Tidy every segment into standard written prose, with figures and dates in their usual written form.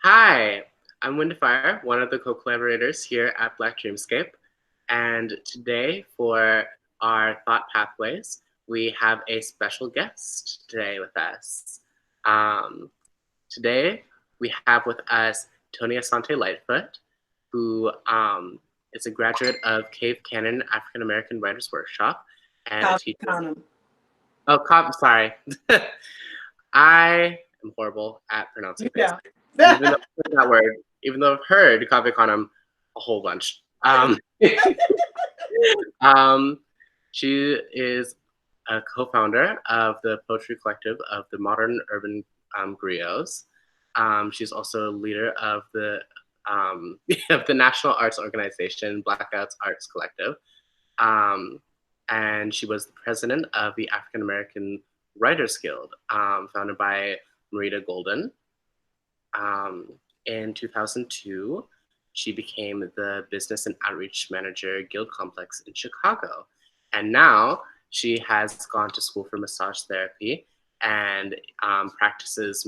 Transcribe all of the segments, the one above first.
Hi, I'm Windfire, one of the co-collaborators here at Black Dreamscape. And today for our Thought Pathways, we have a special guest today with us. Um, Today, we have with us Toni Asante Lightfoot, who is a graduate of Cave Canon African American Writers Workshop and a teacher. Sorry. I am horrible at pronouncing things. Even though I've heard that word, even though I've heard Kavikanem a whole bunch. She is a co-founder of the poetry collective of the Modern Urban Griots. She's also a leader of the of the National Arts Organization Blackouts Arts Collective, and she was the president of the African American Writers Guild, founded by Marita Golden. In 2002, she became the business and outreach manager Guild Complex in Chicago. And now she has gone to school for massage therapy and practices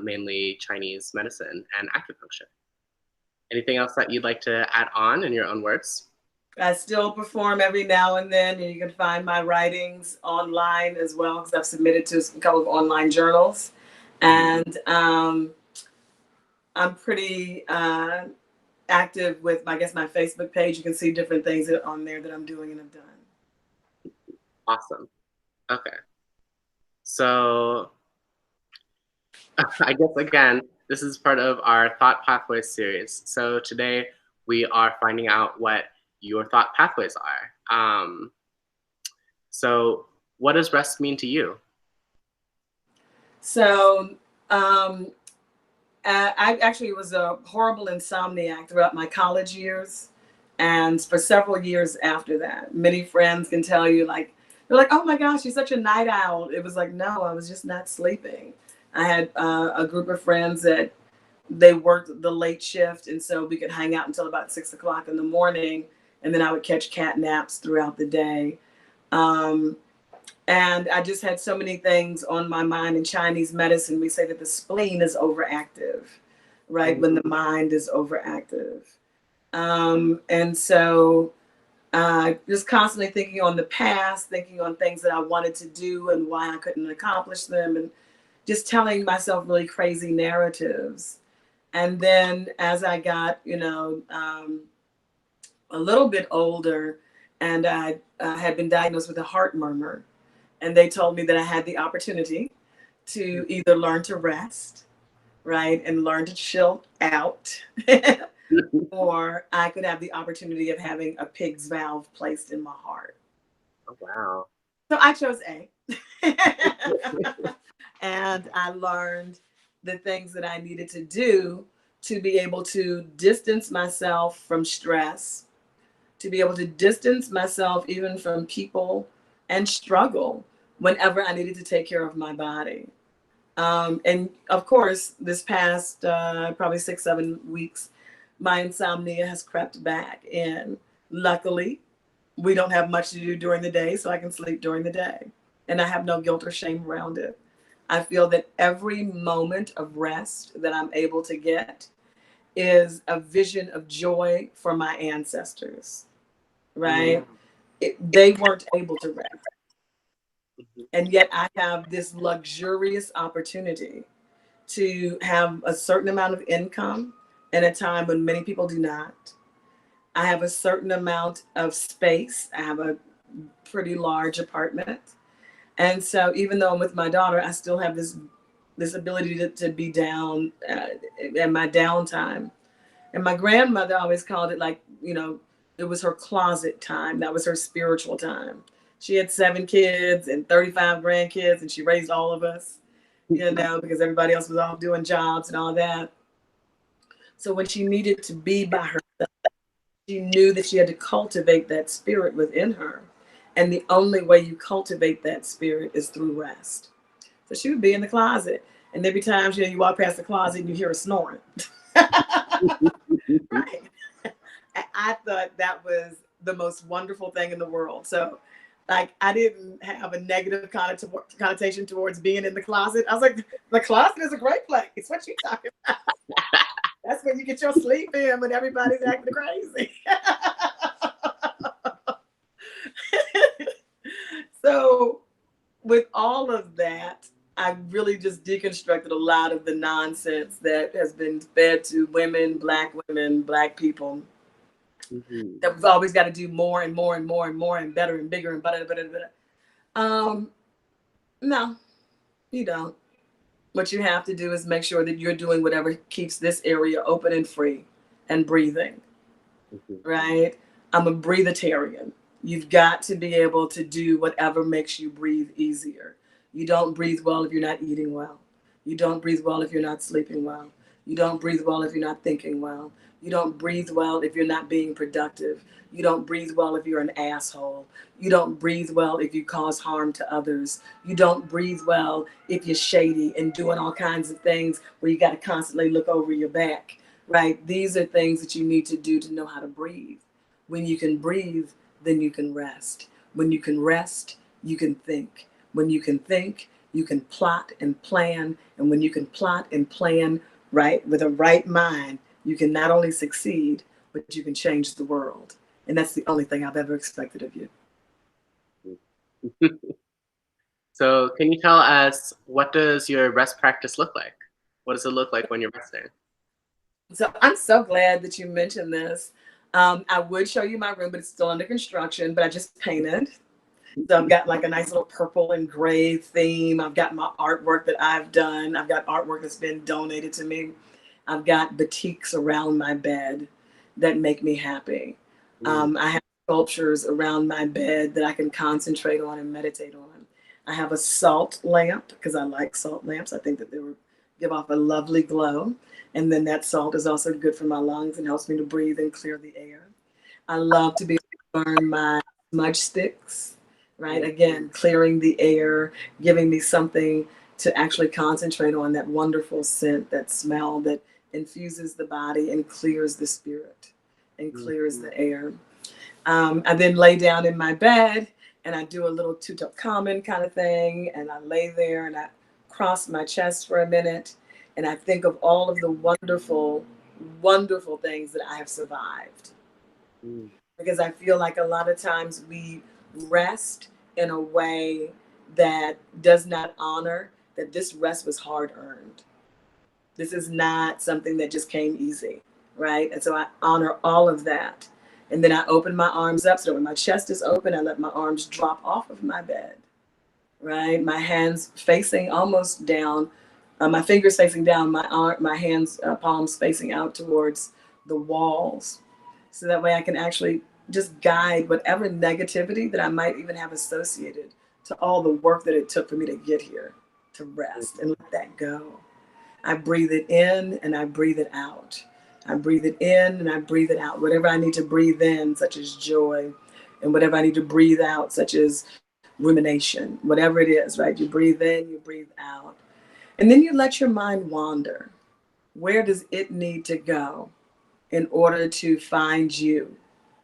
mainly Chinese medicine and acupuncture. Anything else that you'd like to add on in your own words? I still perform every now and then, and you can find my writings online as well because I've submitted to a couple of online journals. And I'm pretty active with, I guess, my Facebook page. You can see different things on there that I'm doing and have done. Awesome. Okay. So I guess, again, this is part of our Thought Pathways series. So today we are finding out what your thought pathways are. So what does rest mean to you? So I actually was a horrible insomniac throughout my college years. And for several years after that, many friends can tell you, like, they're like, oh my gosh, you're such a night owl. It was like, no, I was just not sleeping. I had a group of friends that they worked the late shift. And so we could hang out until about 6 o'clock in the morning. And then I would catch cat naps throughout the day. And I just had so many things on my mind. In Chinese medicine, we say that the spleen is overactive, right? When the mind is overactive. And so just constantly thinking on the past, thinking on things that I wanted to do and why I couldn't accomplish them, and just telling myself really crazy narratives. And then as I got, a little bit older, and I had been diagnosed with a heart murmur, and they told me that I had the opportunity to either learn to rest, right, and learn to chill out, or I could have the opportunity of having a pig's valve placed in my heart. Oh, wow. So I chose A. And I learned the things that I needed to do to be able to distance myself from stress, to be able to distance myself even from people and struggle whenever I needed to take care of my body. And of course, this past probably 6, 7 weeks, my insomnia has crept back in. Luckily, we don't have much to do during the day, so I can sleep during the day. And I have no guilt or shame around it. I feel that every moment of rest that I'm able to get is a vision of joy for my ancestors, right? They weren't able to rest. And yet I have this luxurious opportunity to have a certain amount of income in a time when many people do not. I have a certain amount of space. I have a pretty large apartment. And so even though I'm with my daughter, I still have this ability to be down in my downtime. And my grandmother always called it, like, it was her closet time. That was her spiritual time. She had 7 kids and 35 grandkids, and she raised all of us, because everybody else was off doing jobs and all that. So when she needed to be by herself, she knew that she had to cultivate that spirit within her. And the only way you cultivate that spirit is through rest. So she would be in the closet. And every time you walk past the closet and you hear her snoring. Right. I thought that was the most wonderful thing in the world. So, like, I didn't have a negative connotation towards being in the closet. I was like, the closet is a great place. What you talking about? when you get your sleep in when everybody's acting crazy. So with all of that, I really just deconstructed a lot of the nonsense that has been fed to women, black people, Mm-hmm. that we've always got to do more and more and more and more and better and bigger and better and better and better. Um, no, you don't. What you have to do is make sure that you're doing whatever keeps this area open and free and breathing, Mm-hmm. right? I'm a breatharian. You've got to be able to do whatever makes you breathe easier. You don't breathe well if you're not eating well. You don't breathe well if you're not sleeping well. You don't breathe well if you're not thinking well. You don't breathe well if you're not being productive. You don't breathe well if you're an asshole. You don't breathe well if you cause harm to others. You don't breathe well if you're shady and doing all kinds of things where you got to constantly look over your back, right? These are things that you need to do to know how to breathe. When you can breathe, then you can rest. When you can rest, you can think. When you can think, you can plot and plan. And when you can plot and plan, right, with a right mind, you can not only succeed, but you can change the world. And that's the only thing I've ever expected of you. So, can you tell us, what does your rest practice look like? What does it look like when you're resting? So I'm so glad that you mentioned this. I would show you my room, but it's still under construction, but I just painted. So I've got like a nice little purple and gray theme. I've got my artwork that I've done. I've got artwork that's been donated to me. I've got batiks around my bed that make me happy. Mm. I have sculptures around my bed that I can concentrate on and meditate on. I have a salt lamp because I like salt lamps. I think that they would give off a lovely glow. And then that salt is also good for my lungs and helps me to breathe and clear the air. I love to be able to burn my smudge sticks, right? Mm. Again, clearing the air, giving me something to actually concentrate on, that wonderful scent, that smell that infuses the body and clears the spirit and clears Mm. the air. I then lay down in my bed and I do a little Tutankhamen kind of thing. And I lay there and I cross my chest for a minute and I think of all of the wonderful, wonderful things that I have survived. Mm. Because I feel like a lot of times we rest in a way that does not honor that this rest was hard earned. This is not something that just came easy, right? And so I honor all of that. And then I open my arms up. So when my chest is open, I let my arms drop off of my bed, right? My hands facing almost down, my fingers facing down, my hands, palms facing out towards the walls. So that way I can actually just guide whatever negativity that I might even have associated to all the work that it took for me to get here, to rest and let that go. I breathe it in and I breathe it out. I breathe it in and I breathe it out. Whatever I need to breathe in, such as joy, and whatever I need to breathe out, such as rumination, whatever it is, right? You breathe in, you breathe out. And then you let your mind wander. Where does it need to go in order to find you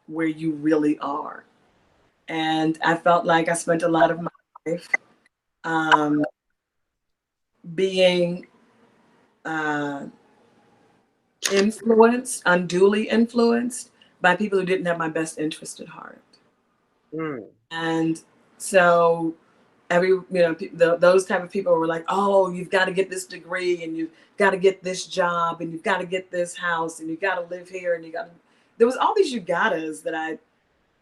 where you really are? And I felt like I spent a lot of my life um, being uh, influenced, unduly influenced by people who didn't have my best interest at heart. Mm. And so those type of people were like, oh, you've got to get this degree and you've got to get this job and you've got to get this house and you got to live here and you got to, there was all these you gottas that I,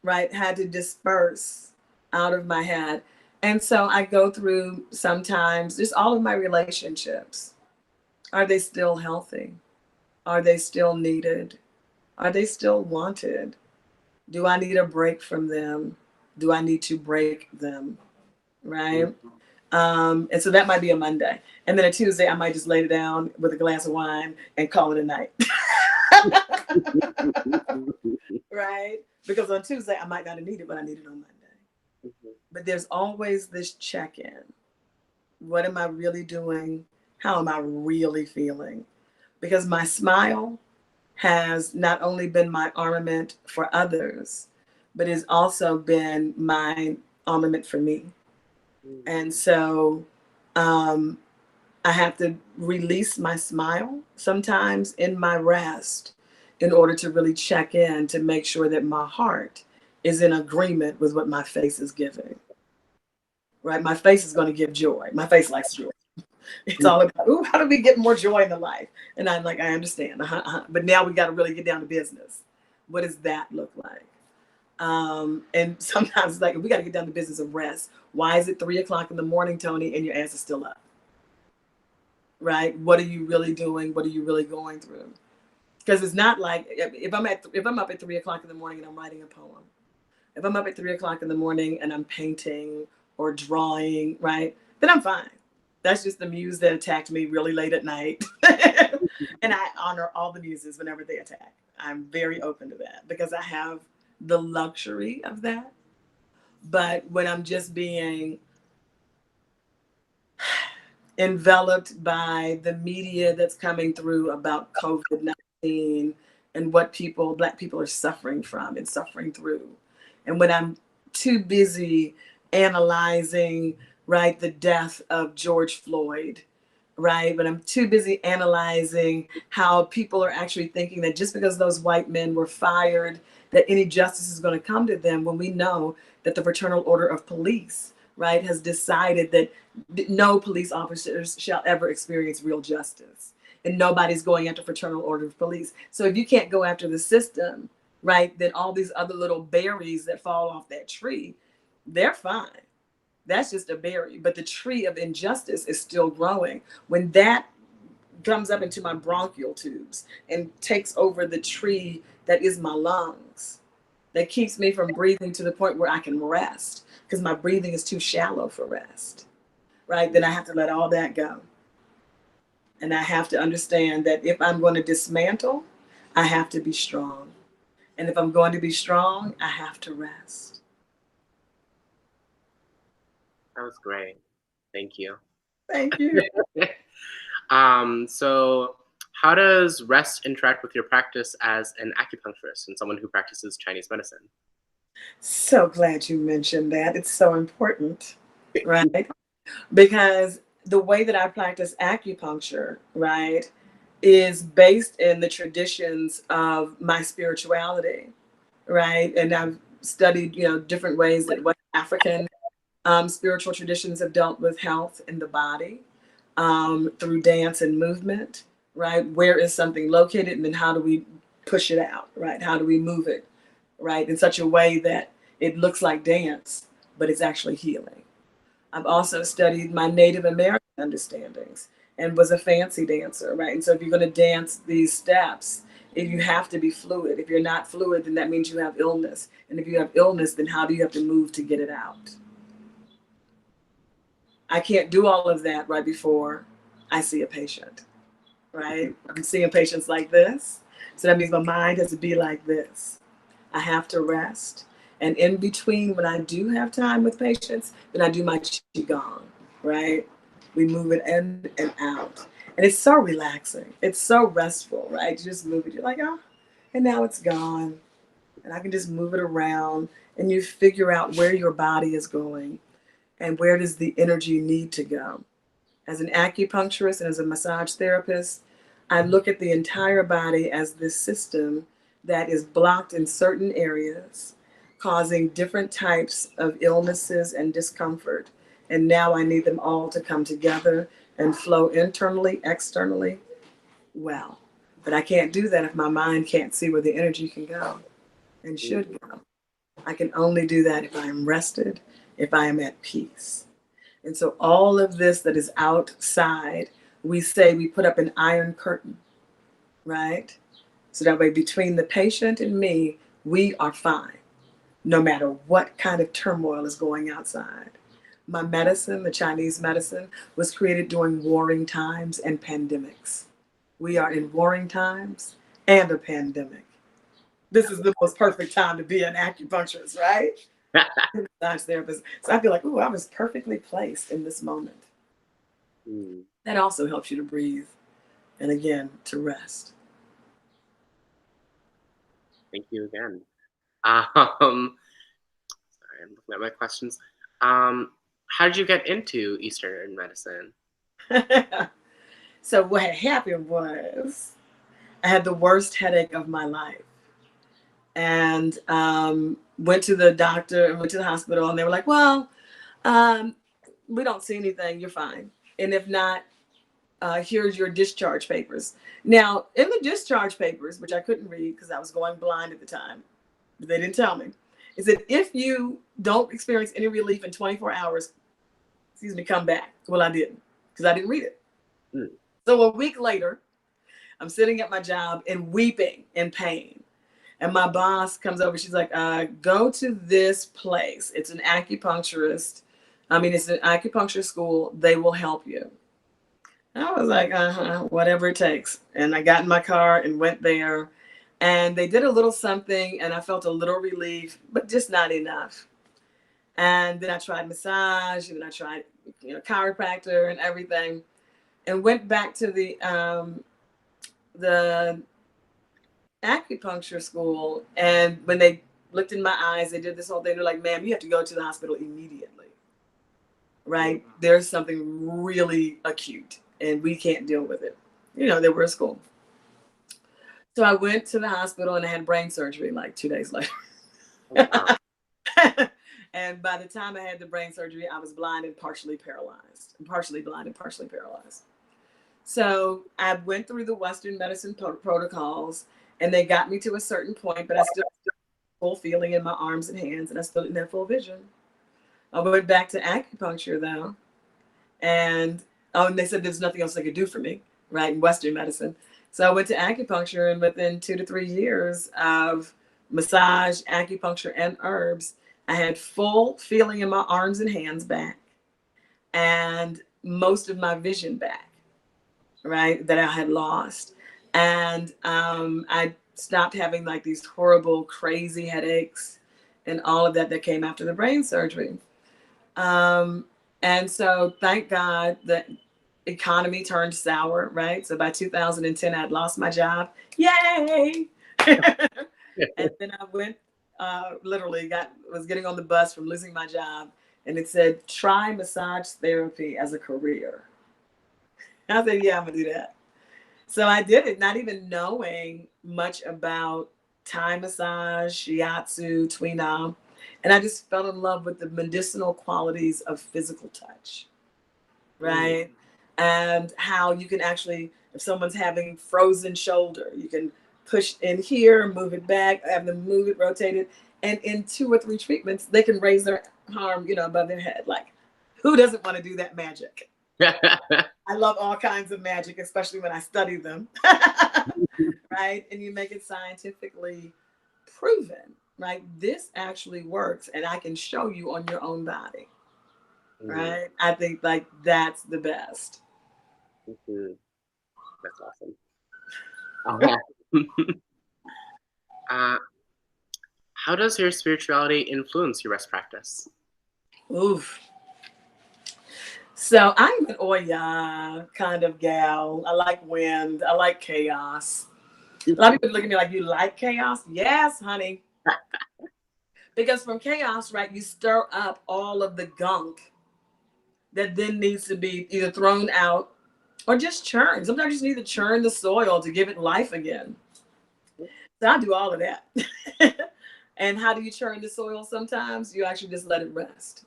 right, had to disperse out of my head. And so I go through sometimes just all of my relationships. Are they still healthy? Are they still needed? Are they still wanted? Do I need a break from them? Do I need to break them? Mm. Right? And so that might be a Monday. And then a Tuesday, I might just lay it down with a glass of wine and call it a night. Right? Because on Tuesday, I might not need it, but I need it on Monday. But there's always this check in. What am I really doing? How am I really feeling? Because my smile has not only been my armament for others, but has also been my armament for me. Mm. And so um, I have to release my smile sometimes in my rest in order to really check in to make sure that my heart is in agreement with what my face is giving. Right? My face is going to give joy. My face likes joy. It's all about, ooh, how do we get more joy in the life? And I'm like, I understand. But now we got to really get down to business. What does that look like? And sometimes it's like, we got to get down to business of rest. Why is it 3 o'clock in the morning, Toni, and your ass is still up? Right? What are you really doing? What are you really going through? Because it's not like if I'm up at 3 o'clock in the morning and I'm writing a poem, if I'm up at 3 o'clock in the morning and I'm painting or drawing, right, then I'm fine. That's just the muse that attacked me really late at night. And I honor all the muses whenever they attack. I'm very open to that because I have the luxury of that. But when I'm just being enveloped by the media that's coming through about COVID-19 and what Black people are suffering from and suffering through. And when I'm too busy analyzing, right, the death of George Floyd, right, when I'm too busy analyzing how people are actually thinking that just because those white men were fired, that any justice is going to come to them, when we know that the Fraternal Order of Police, right, has decided that no police officers shall ever experience real justice, and nobody's going after Fraternal Order of Police. So if you can't go after the system, right, then all these other little berries that fall off that tree, they're fine. That's just a berry, but the tree of injustice is still growing. When that comes up into my bronchial tubes and takes over the tree that is my lungs, that keeps me from breathing to the point where I can rest because my breathing is too shallow for rest, right? Then I have to let all that go. And I have to understand that if I'm going to dismantle, I have to be strong. And if I'm going to be strong, I have to rest. That was great. Thank you. Thank you. So how does rest interact with your practice as an acupuncturist and someone who practices Chinese medicine? So glad you mentioned that. It's so important, right? Because the way that I practice acupuncture, right, is based in the traditions of my spirituality, right? And I've studied, different ways that West African spiritual traditions have dealt with health in the body through dance and movement, right? Where is something located, and then how do we push it out, right? How do we move it, right, in such a way that it looks like dance, but it's actually healing. I've also studied my Native American understandings and was a fancy dancer, right? And so if you're going to dance these steps, you have to be fluid. If you're not fluid, then that means you have illness. And if you have illness, then how do you have to move to get it out? I can't do all of that right before I see a patient, right? I'm seeing patients like this. So that means my mind has to be like this. I have to rest. And in between, when I do have time with patients, then I do my qigong, right? We move it in and out. And it's so relaxing. It's so restful, right? You just move it. You're like, oh, and now it's gone. And I can just move it around. And you figure out where your body is going and where does the energy need to go. As an acupuncturist and as a massage therapist, I look at the entire body as this system that is blocked in certain areas, causing different types of illnesses and discomfort. And now I need them all to come together and flow internally, externally, well. But I can't do that if my mind can't see where the energy can go and should go. I can only do that if I am rested, if I am at peace. And so all of this that is outside, we say we put up an iron curtain, right? So that way between the patient and me, we are fine, no matter what kind of turmoil is going outside. My medicine, the Chinese medicine, was created during warring times and pandemics. We are in warring times and a pandemic. This is the most perfect time to be an acupuncturist, right? Massage therapist. So I feel like, ooh, I was perfectly placed in this moment. That also helps you to breathe and again to rest. Thank you again. Sorry, I'm looking at my questions. How did you get into Eastern medicine? So what had happened was I had the worst headache of my life, and went to the doctor and went to the hospital, and they were like, "Well, um, we don't see anything. You're fine. And if not, here's your discharge papers." Now, in the discharge papers, which I couldn't read because I was going blind at the time, but they didn't tell me, it said if you don't experience any relief in 24 hours, excuse me, come back. Well, I didn't because I didn't read it. Mm. So a week later, I'm sitting at my job and weeping in pain. And my boss comes over. She's like, go to this place. It's an acupuncturist. It's an acupuncture school. They will help you. I was like, whatever it takes. And I got in my car and went there. And they did a little something, and I felt a little relief, but just not enough. And then I tried massage, and then I tried, chiropractor and everything, and went back to the acupuncture school. And when they looked in my eyes, they did this whole thing. They're like, "Ma'am, you have to go to the hospital immediately. Right? There's something really acute, and we can't deal with it." They were at school. So I went to the hospital, and I had brain surgery like 2 days later. Oh, wow. And by the time I had the brain surgery, I was blind and partially paralyzed. Partially blind and partially paralyzed. So I went through the Western medicine protocols, and they got me to a certain point, but I still had full feeling in my arms and hands, and I still didn't have full vision. I went back to acupuncture though, and they said there's nothing else they could do for me, right, in Western medicine. So I went to acupuncture, and within 2 to 3 years of massage, acupuncture, and herbs, I had full feeling in my arms and hands back, and most of my vision back, right, that I had lost. And I stopped having like these horrible, crazy headaches and all of that came after the brain surgery. Um, and so thank God the economy turned sour, right? So by 2010, I'd lost my job. Yay! And then I went, literally was getting on the bus from losing my job, and it said, try massage therapy as a career. I said, yeah, I'm gonna do that. So I did it, not even knowing much about Thai massage, shiatsu, tui nam. And I just fell in love with the medicinal qualities of physical touch, right? And how you can actually, if someone's having frozen shoulder, you can push in here, move it back, have them move it, rotate it. And in 2 or 3 treatments, they can raise their arm, above their head. Like, who doesn't want to do that magic? I love all kinds of magic, especially when I study them, right? And you make it scientifically proven, right? This actually works, and I can show you on your own body, right? I think like that's the best. That's awesome. How does your spirituality influence your rest practice? Oof. So I'm an Oya kind of gal. I like wind. I like chaos. A lot of people look at me like, you like chaos? Yes, honey. Because from chaos, right, you stir up all of the gunk that then needs to be either thrown out or just churned. Sometimes you just need to churn the soil to give it life again. So I do all of that. And how do you churn the soil sometimes? You actually just let it rest,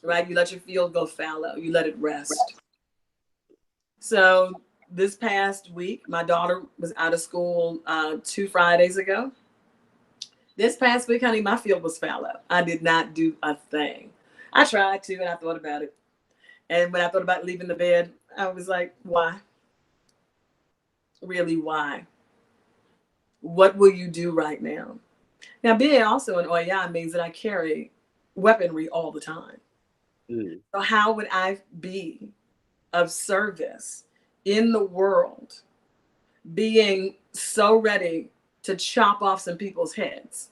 right? You let your field go fallow. You let it rest. So this past week, my daughter was out of school 2 Fridays ago. This past week, honey, my field was fallow. I did not do a thing. I tried to, and I thought about it. And when I thought about leaving the bed, I was like, why? Really, why? What will you do right now? Now, being also an Oya means that I carry weaponry all the time. So how would I be of service in the world, being so ready to chop off some people's heads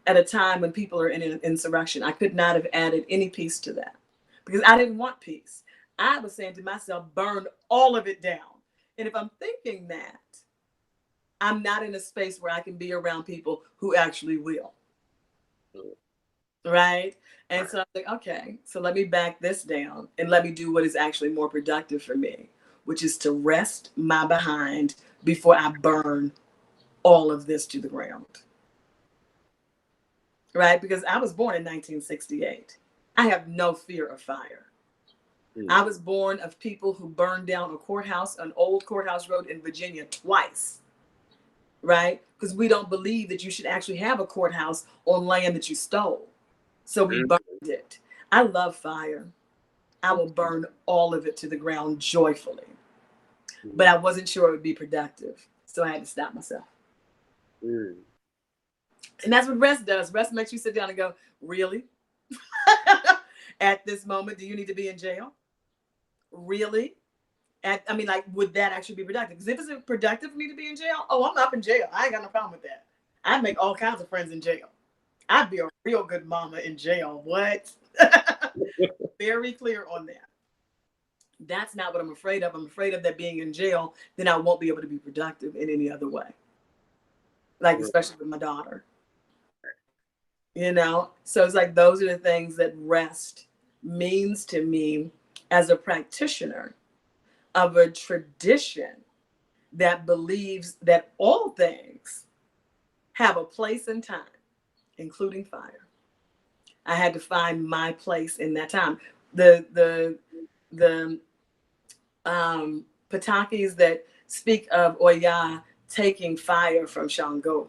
at a time when people are in an insurrection? I could not have added any peace to that because I didn't want peace. I was saying to myself, burn all of it down. And if I'm thinking that, I'm not in a space where I can be around people who actually will. right? And so I'm like, okay, so let me back this down and let me do what is actually more productive for me, which is to rest my behind before I burn all of this to the ground, right? Because I was born in 1968. I have no fear of fire. I was born of people who burned down a courthouse, an old courthouse road in Virginia twice, right? Because we don't believe that you should actually have a courthouse on land that you stole. So we burned it. I love fire. I will burn all of it to the ground joyfully. But I wasn't sure it would be productive. So I had to stop myself. And that's what rest does. Rest makes you sit down and go, really? At this moment, do you need to be in jail? Really? I mean, like, would that actually be productive? Because if it's productive for me to be in jail, oh, I'm up in jail. I ain't got no problem with that. I'd make all kinds of friends in jail. I'd be a real good mama in jail. What? Very clear on that. That's not what I'm afraid of. I'm afraid of that being in jail, then I won't be able to be productive in any other way. Like, especially with my daughter. You know? So it's like those are the things that rest means to me as a practitioner of a tradition that believes that all things have a place and time, including fire. I had to find my place in that time. The Patakis that speak of Oya taking fire from Shango,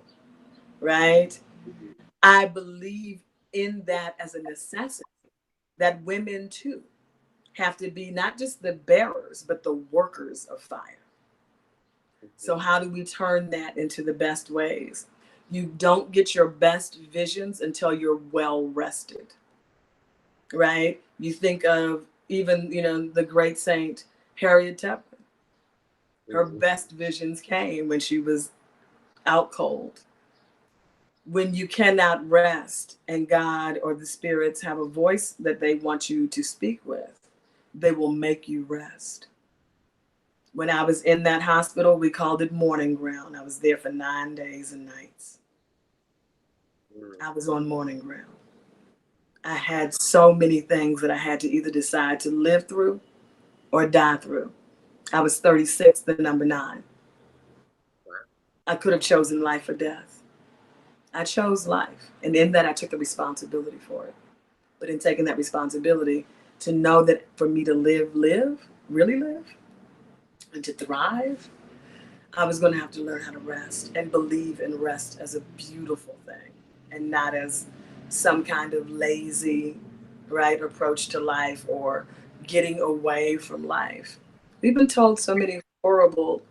right? I believe in that as a necessity, that women too have to be not just the bearers, but the workers of fire. So how do we turn that into the best ways? You don't get your best visions until you're well rested, right? You think of even, the great saint Harriet Tubman. Her best visions came when she was out cold. When you cannot rest and God or the spirits have a voice that they want you to speak with, they will make you rest. When I was in that hospital, we called it mourning ground. I was there for 9 days and nights. I was on mourning ground. I had so many things that I had to either decide to live through or die through. I was 36, the number 9. I could have chosen life or death. I chose life. And in that, I took the responsibility for it. But in taking that responsibility, to know that for me to live, really live, and to thrive, I was going to have to learn how to rest and believe in rest as a beautiful thing and not as some kind of lazy, right, approach to life or getting away from life. We've been told so many horrible,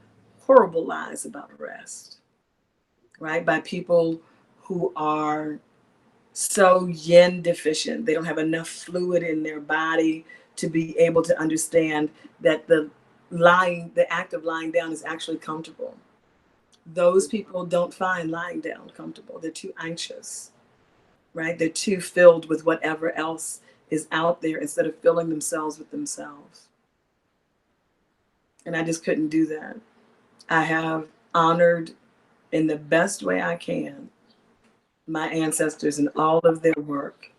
horrible lies about rest, right, by people who are so yin deficient. They don't have enough fluid in their body to be able to understand that the act of lying down is actually comfortable. Those people don't find lying down comfortable. They're too anxious, right? They're too filled with whatever else is out there instead of filling themselves with themselves. And I just couldn't do that. I have honored in the best way I can my ancestors and all of their work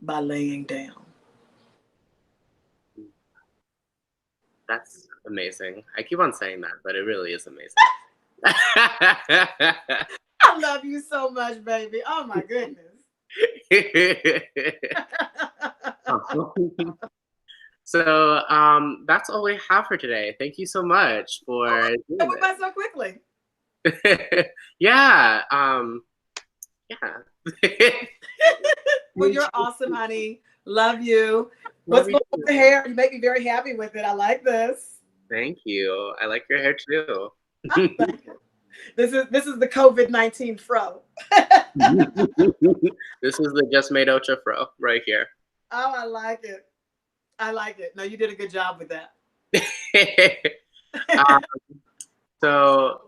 by laying down. That's amazing. I keep on saying that, but it really is amazing. I love you so much, baby. Oh my goodness. So that's all we have for today. Thank you so much for doing it went by so quickly. Yeah. Well, you're awesome, honey. Love you. What's going on with the hair? You make me very happy with it. I like this. Thank you. I like your hair too. This is the COVID-19 fro. This is the Just Made Ocha fro right here. Oh, I like it. I like it. No, you did a good job with that. So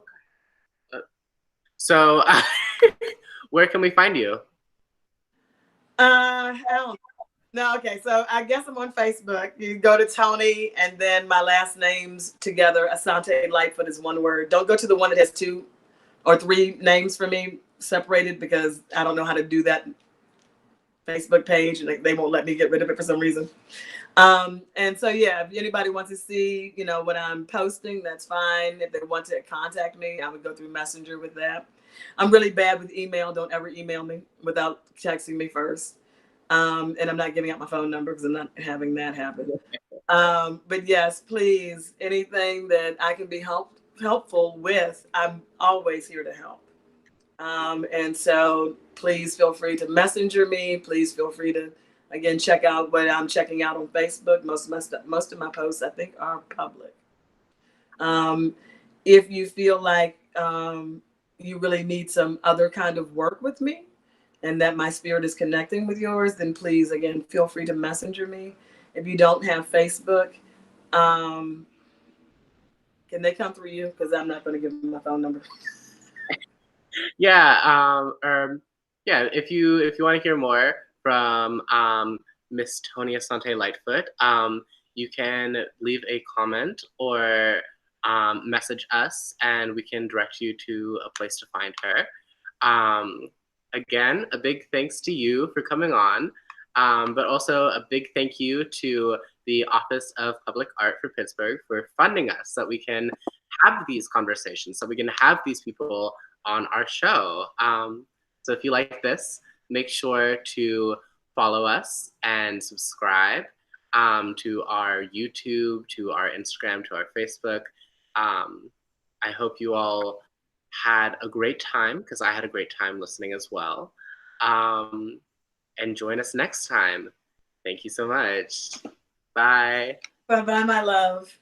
where can we find you? I don't know. No, okay. So I guess I'm on Facebook. You go to Toni and then my last names together. Asante Lightfoot is one word. Don't go to the one that has 2 or 3 names for me separated because I don't know how to do that Facebook page, and they won't let me get rid of it for some reason. And so yeah, if anybody wants to see, what I'm posting, that's fine. If they want to contact me, I would go through Messenger with that. I'm really bad with email. Don't ever email me without texting me first. And I'm not giving out my phone number because I'm not having that happen. But yes, please, anything that I can be helpful with, I'm always here to help. And so please feel free to messenger me. Please feel free to, again, check out what I'm checking out on Facebook. Most of my posts, I think, are public. Um, if you feel like you really need some other kind of work with me and that my spirit is connecting with yours, then please, again, feel free to messenger me. If you don't have Facebook, um, can they come through you? Because I'm not going to give them my phone number. Yeah, yeah. If you want to hear more from Miss Toni Asante Lightfoot, you can leave a comment or message us, and we can direct you to a place to find her. Again, a big thanks to you for coming on, but also a big thank you to the Office of Public Art for Pittsburgh for funding us so that we can have these conversations, so we can have these people on our show. So if you like this, make sure to follow us and subscribe to our YouTube, to our Instagram, to our Facebook. I hope you all had a great time, because I had a great time listening as well. And join us next time. Thank you so much. Bye. Bye bye, my love.